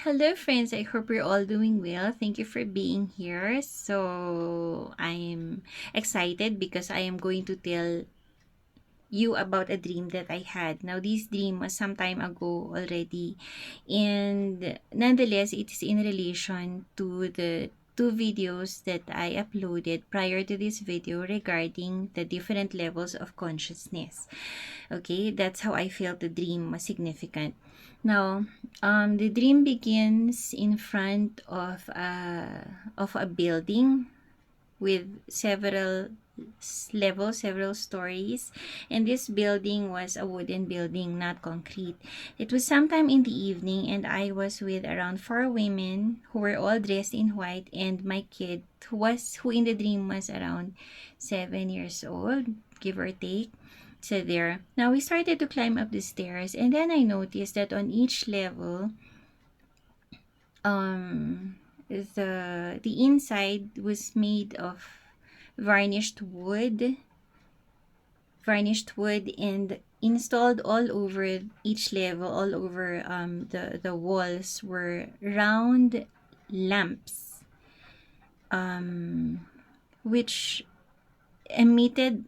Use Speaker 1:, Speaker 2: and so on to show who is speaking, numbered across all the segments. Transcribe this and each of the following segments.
Speaker 1: Hello, friends. I hope you're all doing well. Thank you for being here. So, I'm excited because I am going to tell you about a dream that I had. Now, this dream was some time ago already, and nonetheless, it is in relation to the two videos that I uploaded prior to this video regarding the different levels of consciousness. Okay, that's how I felt the dream was significant. Now, the dream begins in front of a building with several levels, several stories, and this building was a wooden building, not concrete. It was sometime in the evening, and I was with around four women who were all dressed in white, and my kid, who in the dream was around 7 years old, give or take. So there. Now we started to climb up the stairs, and then I noticed that on each level, um, the inside was made of varnished wood, and installed all over each level, all over the walls were round lamps, um, which emitted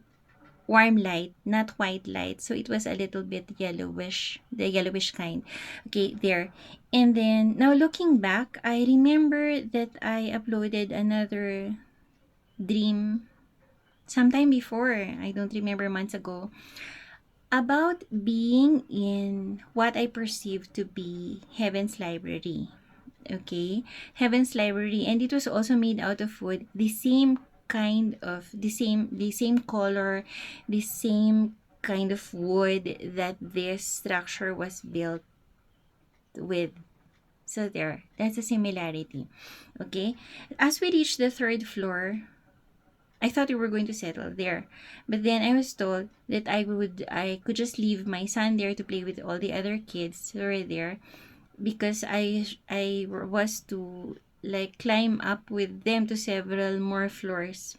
Speaker 1: warm light, not white light. So it was a little bit yellowish, the yellowish kind. Okay, there. And then now looking back, I remember that I uploaded another dream sometime before. I don't remember, months ago, about being in what I perceived to be Heaven's Library. Okay, Heaven's Library, and it was also made out of wood, the same kind of the same color, the same kind of wood that this structure was built with. So there, that's a similarity. Okay, as we reached the third floor, I thought we were going to settle there, but then I was told that I could just leave my son there to play with all the other kids who were there, because I was to like climb up with them to several more floors.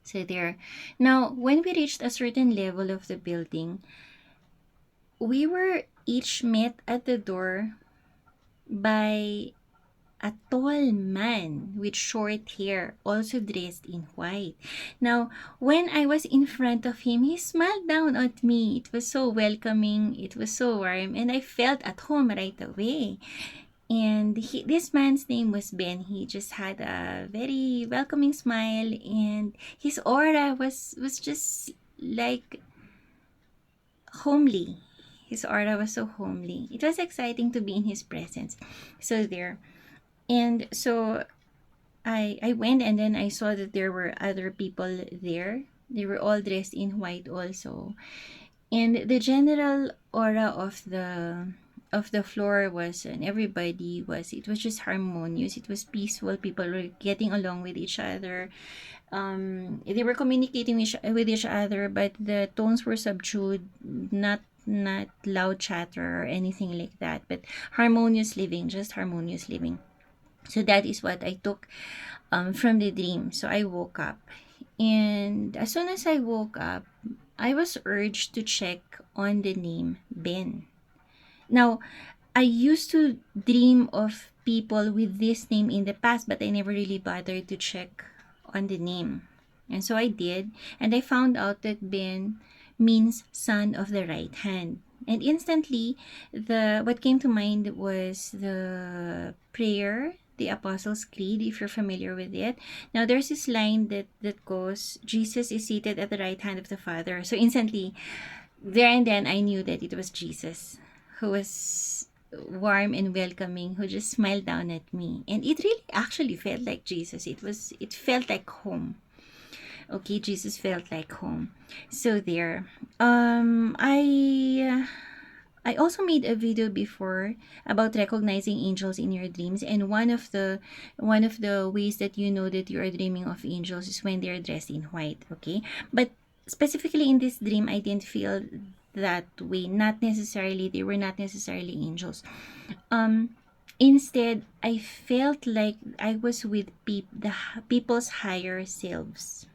Speaker 1: So there. Now, when we reached a certain level of the building, we were each met at the door by a tall man with short hair, also dressed in white. Now, when I was in front of him, he smiled down at me. It was so welcoming, it was so warm, and I felt at home right away. And this man's name was Ben. He just had a very welcoming smile, and his aura was just like homely. His aura was so homely. It was exciting to be in his presence. So there. And so I went, and then I saw that there were other people there. They were all dressed in white also. And the general aura of the floor was, and everybody was, it was just harmonious. It was peaceful. People were getting along with each other. They were communicating with each other, but the tones were subdued, not loud chatter or anything like that, but harmonious living, just harmonious living. So that is what I took from the dream. So I woke up, and as soon as I woke up, I was urged to check on the name Ben. Now, I used to dream of people with this name in the past, but I never really bothered to check on the name. And so I did, and I found out that Ben means son of the right hand. And instantly, the what came to mind was the prayer, the Apostles' Creed, if you're familiar with it. Now, there's this line that goes, Jesus is seated at the right hand of the Father. So instantly, there and then, I knew that it was Jesus who was warm and welcoming, who just smiled down at me. And it really actually felt like Jesus. It felt like home. Okay, Jesus felt like home. So there. I also made a video before about recognizing angels in your dreams, and one of the ways that you know that you are dreaming of angels is when they are dressed in white. Okay, but specifically in this dream, I didn't feel that way. Not necessarily, they were not necessarily angels. Um, Instead, I felt like I was with people's higher selves.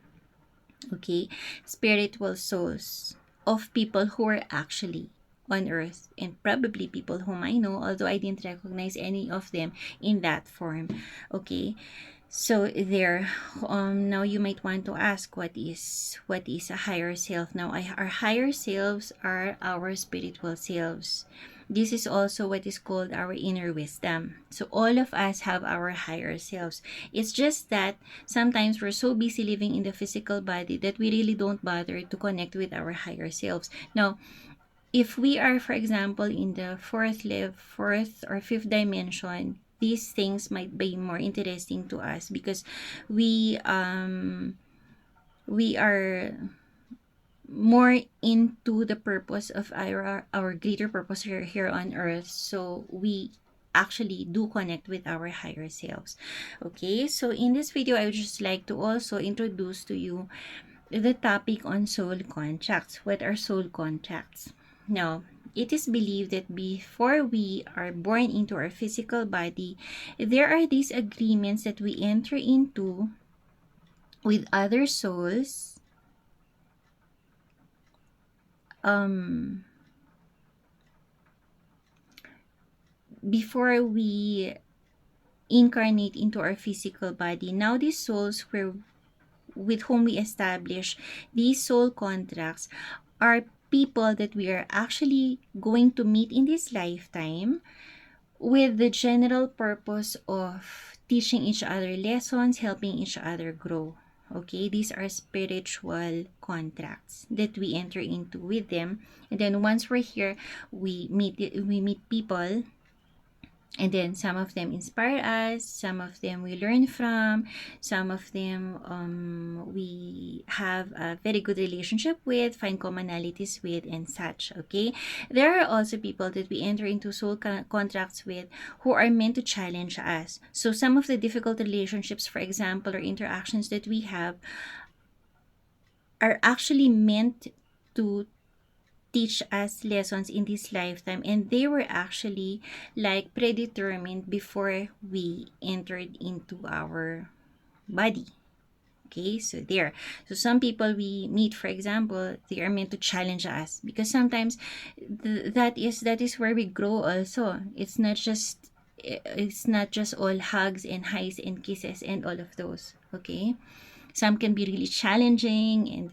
Speaker 1: Okay, spiritual souls of people who were actually on earth, and probably people whom I know, although I didn't recognize any of them in that form. Okay, so there. Now you might want to ask, what is a higher self? Now, our higher selves are our spiritual selves. This is also what is called our inner wisdom. So all of us have our higher selves. It's just that sometimes we're so busy living in the physical body that we really don't bother to connect with our higher selves. Now, if we are, for example, in the fourth or fifth dimension, these things might be more interesting to us because we are more into the purpose of our greater purpose here on earth. So we actually do connect with our higher selves. Okay, so in this video, I would just like to also introduce to you the topic on soul contracts. What are soul contracts? Now, it is believed that before we are born into our physical body, there are these agreements that we enter into with other souls, before we incarnate into our physical body. Now, these souls were with whom we establish these soul contracts are people that we are actually going to meet in this lifetime with the general purpose of teaching each other lessons, helping each other grow. Okay, these are spiritual contracts that we enter into with them. And then once we're here, we meet people, and then some of them inspire us, some of them we learn from, some of them we have a very good relationship with, find commonalities with, and such. Okay, there are also people that we enter into soul contracts with who are meant to challenge us. So some of the difficult relationships, for example, or interactions that we have are actually meant to teach us lessons in this lifetime, and they were actually like predetermined before we entered into our body. Okay, so there. So some people we meet, for example, they are meant to challenge us because sometimes that is where we grow also. It's not just all hugs and highs and kisses and all of those. Okay, some can be really challenging, and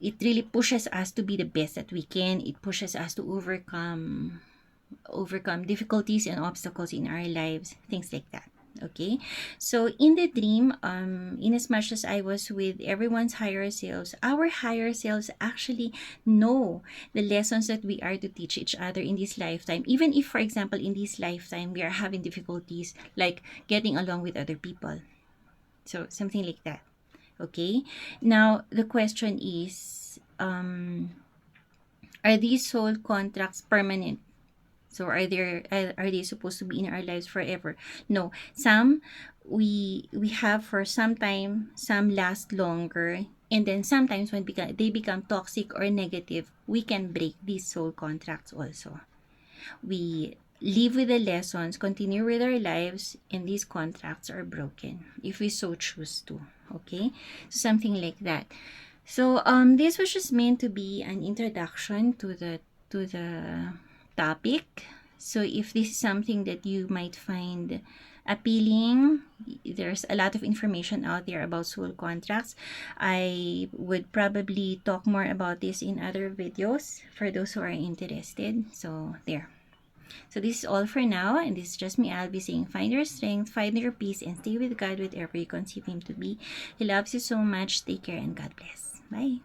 Speaker 1: it really pushes us to be the best that we can. It pushes us to overcome difficulties and obstacles in our lives, things like that. Okay, so in the dream, in as much as I was with everyone's higher selves, our higher selves actually know the lessons that we are to teach each other in this lifetime, even if, for example, in this lifetime we are having difficulties like getting along with other people, so something like that. Okay, now the question is, are these soul contracts permanent? So are they supposed to be in our lives forever? No. Some we have for some time, some last longer, and then sometimes when they become toxic or negative, we can break these soul contracts also. We live with the lessons, continue with our lives, and these contracts are broken if we so choose to. Okay, so something like that. So this was just meant to be an introduction to the topic. So if this is something that you might find appealing, there's a lot of information out there about soul contracts. I would probably talk more about this in other videos for those who are interested. So there. So this is all for now, and this is just me, Alvie, saying find your strength, find your peace, and stay with God whatever you conceive Him to be. He loves you so much. Take care and God bless. Bye.